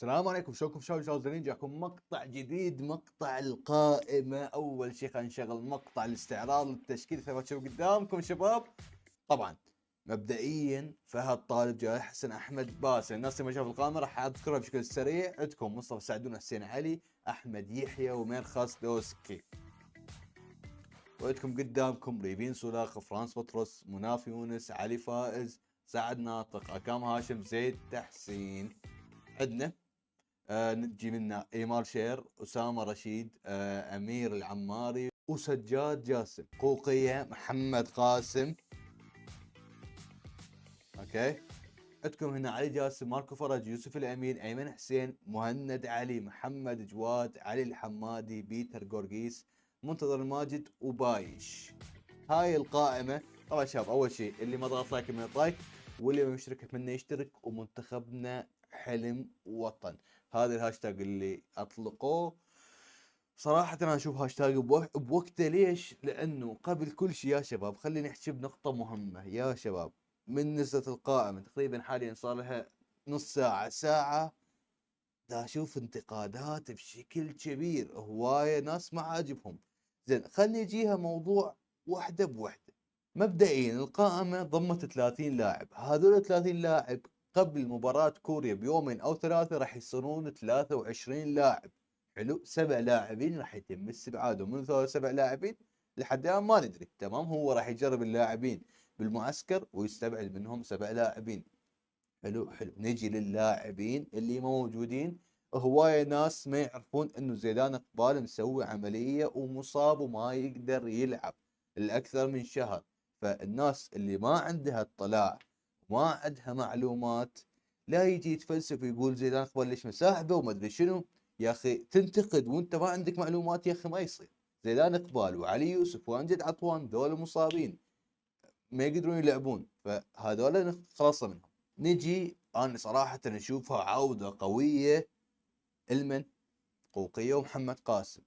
السلام عليكم، شلونكم شباب؟ جاكم مقطع جديد، مقطع القائمة. أول شيء خلينا نشغل مقطع الاستعراض للتشكيل مثل ما تشوفوا قدامكم شباب. طبعا مبدئيا فهد طالب، جاي حسن، أحمد باسل. الناس اللي ما شافوا القائمة راح أذكرها بشكل سريع. عندكم مصطفى سعدون، حسين علي، أحمد يحيى، وميرخاس دوسكي. وعندكم قدامكم ريفين سولاخ، فرانس بطرس، مناف يونس، علي فائز، سعد ناطق، أكام هاشم، زيد تحسين. عندنا نجي منا ايمار شير، اسامه رشيد، امير العماري، وسجاد جاسم. قوقيه محمد قاسم. اوكي. عندكم هنا علي جاسم، ماركو فرج، يوسف الامين، ايمن حسين، مهند علي، محمد جواد، علي الحمادي، بيتر قورقيس، منتظر الماجد، وبايش. هاي القائمه. طبعا شباب، اول شيء اللي ما ضغط لايك من لايك، واللي ما مشترك منه يشترك. ومنتخبنا حلم وطن، هذا الهاشتاج اللي اطلقوه. صراحة أنا أشوف هاشتاج بوقته. ليش؟ لأنه قبل كل شيء يا شباب خليني أحكي بنقطة مهمة يا شباب. من نزلت القائمة تقريبا حاليا صار لها نص ساعة ساعة، دا أشوف انتقادات بشكل كبير. هواية ناس ما عاجبهم. زين، خلني يجيها موضوع واحدة بوحدة. مبدئيا القائمة ضمت 30 لاعب، هذول 30 لاعب قبل مباراة كوريا بيومين أو ثلاثة راح يصيرون 23 لاعب. حلو، 7 لاعبين راح يتم استبعادهم. من ثول 7 لاعبين لحد الآن ما ندري. تمام، هو راح يجرب اللاعبين بالمعسكر ويستبعد منهم 7 لاعبين. حلو حلو. نجي للاعبين اللي موجودين. هواية ناس ما يعرفون انه زيدان اقبال مسوي عملية ومصاب وما يقدر يلعب الاكثر من شهر. فالناس اللي ما عندها اطلاع وما عندها معلومات لا يجي يتفلسف ويقول زيدان اقبال ليش مساحبه وما ادري شنو. يا اخي تنتقد وانت ما عندك معلومات، يا اخي ما يصير. زيدان اقبال وعلي يوسف وامجد عطوان ذول مصابين ما يقدرون يلعبون، فهذول خلصنا منهم. نجي، انا صراحه اشوفها عوده قويه لمن؟ قوقيه ومحمد قاسم.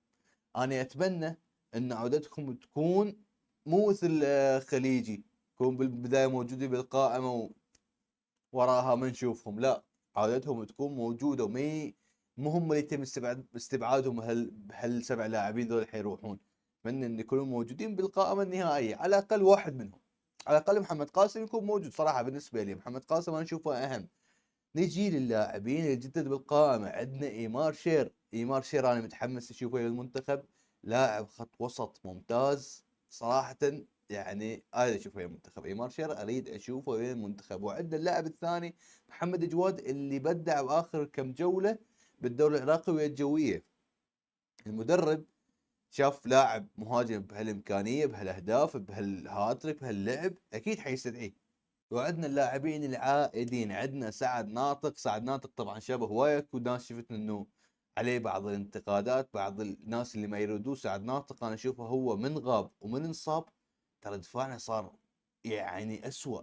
انا اتمنى ان عودتكم تكون مو مثل خليجي، يكون بالبدايه موجودين بالقائمه وراها ما نشوفهم. لا، عودتهم تكون موجوده مو هم اللي يتم استبعادهم. هل 7 لاعبين ذول حيروحون. اتمنى ان يكونوا موجودين بالقائمه النهائيه، على الاقل واحد منهم. على الاقل محمد قاسم يكون موجود. صراحه بالنسبه لي محمد قاسم انا اشوفه اهم. نجي للاعبين الجدد بالقائمه. عندنا ايمار شير. ايمار شير انا متحمس اشوفه بالمنتخب. لاعب خط وسط ممتاز صراحه. يعني اريد اشوفه بالمنتخب. ايمار شير اريد اشوفه بالمنتخب. وعندنا اللاعب الثاني محمد جواد اللي بدع باخر كم جوله بالدوري العراقي ويا الجويه. المدرب شاف لاعب مهاجم بهالامكانيه بهالاهداف بهالهاتريك بهاللعب، اكيد حيستدعيه. وعندنا اللاعبين العائدين. عندنا سعد ناطق. سعد ناطق طبعا شبه هوايه وناس شفت انه عليه بعض الانتقادات. بعض الناس اللي ما يريدوه سعد ناطق انا اشوفه هو من غاب ومن انصاب ترى دفاعنا صار يعني اسوأ.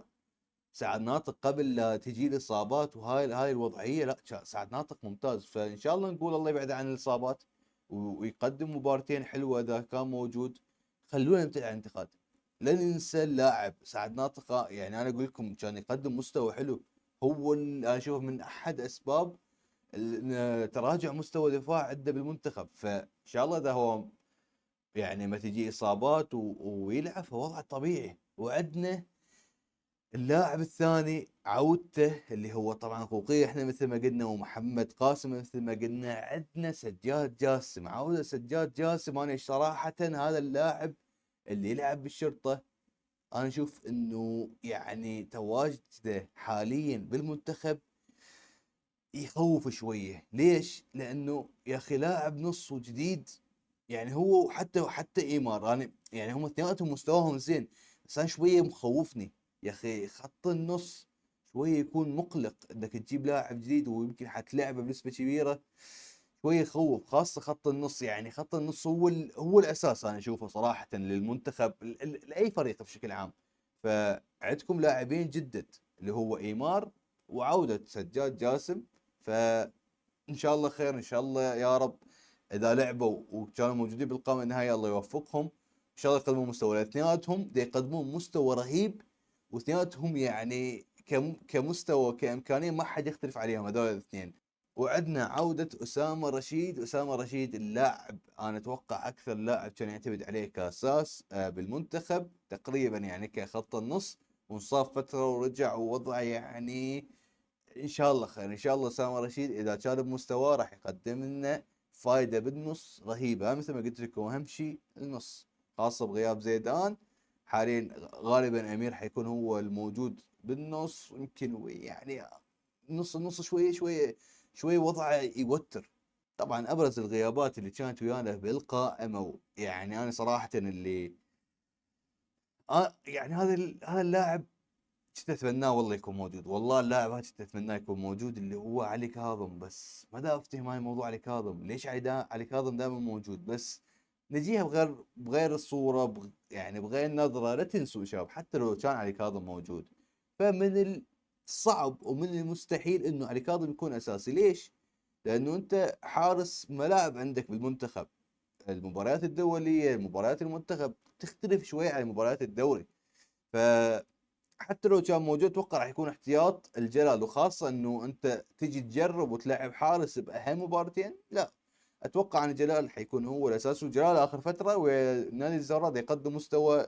سعد ناطق قبل لا تجي الاصابات وهاي الوضعيه، لا سعد ناطق ممتاز. فان شاء الله نقول الله يبعد عن الاصابات ويقدم مبارتين حلوه اذا كان موجود. خلونا نبتعد عن الانتقاد. لا ننسى اللاعب سعد ناطق. يعني انا اقول لكم كان يقدم مستوى حلو. هو انا اشوفه من احد اسباب تراجع مستوى دفاع عنده بالمنتخب. فان شاء الله اذا هو يعني ما تجي اصابات ويلعب فوضعه طبيعي. وعندنا اللاعب الثاني عودته اللي هو طبعا قوقية احنا مثل ما قلنا، ومحمد قاسم مثل ما قلنا. عندنا سجاد جاسم. عودة سجاد جاسم. انا صراحة هذا اللاعب اللي يلعب بالشرطة انا اشوف انه يعني تواجده حاليا بالمنتخب يخوف شوية. ليش؟ لانه يا اخي لاعب نص وجديد. يعني هو حتى ايمار انا يعني هم اثنيناتهم مستواهم زين، بس انا شويه مخوفني. يا اخي خط النص شويه يكون مقلق انك تجيب لاعب جديد ويمكن حتلعبه بنسبه كبيره. شويه يخوف خاصه خط النص. يعني خط النص هو الاساس انا اشوفه صراحه للمنتخب لاي فريق بشكل عام. فعندكم لاعبين جدد اللي هو ايمار وعوده سجاد جاسم. فان شاء الله خير ان شاء الله يا رب. اذا لعبوا وكانوا موجودين بالقائمه النهائيه الله يوفقهم. ان شاء الله يقدمون مستوى. الاثنيناتهم يقدمون مستوى رهيب. واثنيناتهم يعني كمستوى كامكانيه ما حد يختلف عليهم هذول الاثنين. وعندنا عودة أسامة رشيد. أسامة رشيد اللاعب أنا أتوقع أكثر لاعب كان يعتمد عليه كأساس بالمنتخب تقريبا، يعني كخط النص، وانصاب فترة ورجع ووضعه يعني إن شاء الله خير. إن شاء الله أسامة رشيد إذا كان بمستواه راح يقدم لنا فايدة بالنص رهيبة، مثل ما قلت لكم أهم شيء النص، خاصة بغياب زيدان. حاليا غالبا أمير حيكون هو الموجود بالنص، يمكن يعني نص النص شوي وضعه يوتر. طبعا ابرز الغيابات اللي كانت ويانا بالقائمه، يعني انا صراحه اللي يعني هذا اللاعب كنت اتمناه والله يكون موجود. والله اللاعب هذا كنت اتمناه يكون موجود، اللي هو علي كاظم. بس ما دا افتهم هاي موضوع علي كاظم، ليش علي كاظم دائما موجود بس نجيها بغير الصوره، يعني بغير نظره. لا تنسوا شباب، حتى لو كان علي كاظم موجود، فمن الصعب ومن المستحيل انه علي كاظم يكون اساسي. ليش؟ لانه انت حارس ملاعب عندك بالمنتخب. المباريات الدوليه، مباريات المنتخب تختلف شوي عن مباريات الدوري. ف حتى لو كان موجود اتوقع راح يكون احتياط الجلال، وخاصه انه انت تجي تجرب وتلعب حارس باهم مباراتين. لا، اتوقع ان جلال حيكون هو الاساس. وجلال اخر فتره ونادي الزراد يقدم مستوى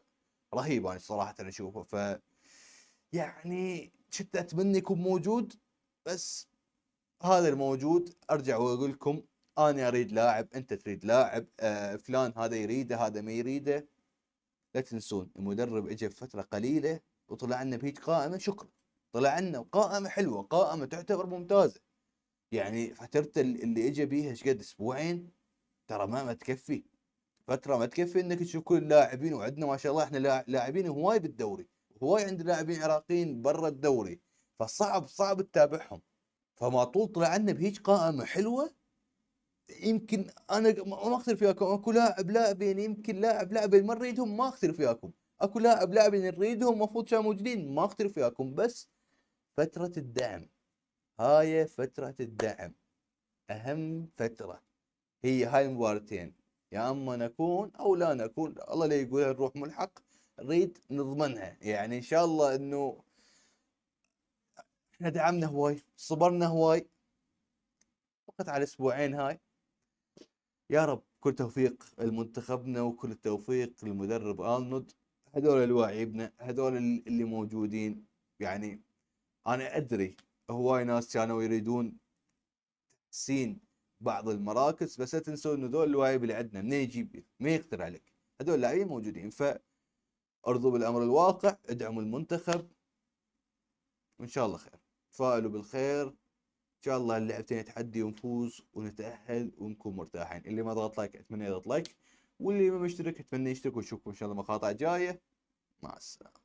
رهيب، انا صراحه اشوفه. يعني كنت اتمنى يكون موجود، بس هذا الموجود. ارجع واقول لكم انا اريد لاعب، انت تريد لاعب، فلان هذا يريده هذا ما يريده. لا تنسون المدرب اجى بفتره قليله وطلع لنا بهيج قائمه، شكرا. طلع لنا قائمه حلوه، قائمه تعتبر ممتازه. يعني فترته اللي اجى بيها ايش قد اسبوعين، ترى ما تكفي. فتره ما تكفي انك تشوف كل اللاعبين. وعندنا ما شاء الله احنا لاعبين هواي بالدوري، هواي عندنا لاعبين عراقيين برا الدوري، فصعب تتابعهم. فما طول طلع لنا بهيج قائمه حلوه. يمكن انا ما اختلف وياكم، اكو لاعبين يمكن لاعبين ما نريدهم، ما اختلف وياكم. اكو لاعبين نريدهم المفروض كانوا موجودين، ما اختلف وياكم. بس فترة الدعم، هاي فترة الدعم اهم فترة، هي هاي المباراتين. يا اما نكون او لا نكون، الله لا يقول نروح ملحق، نريد نضمنها. يعني ان شاء الله انه احنا دعمنا هواي، صبرنا هواي، فقط على الاسبوعين هاي. يا رب كل توفيق لمنتخبنا وكل التوفيق للمدرب آلنود. هذول اللاعبنا، هذول اللي موجودين. يعني انا ادري هواي ناس كانوا يريدون تحسين بعض المراكز، بس لا تنسوا انه ذول اللاعبين اللي عندنا منين يجيب؟ ما يقدر عليك. هذول اللاعبين موجودين، فارضوا بالامر الواقع، ادعموا المنتخب، وان شاء الله خير. تفائلوا بالخير، ان شاء الله اللعبتين يتحدي ونفوز ونتأهل ونكون مرتاحين. اللي ما ضغط لايك اتمنى يضغط لايك، واللي ما مشترك اتمنى يشترك، ونشوفكم ان شاء الله مقاطع جاية. مع السلامة.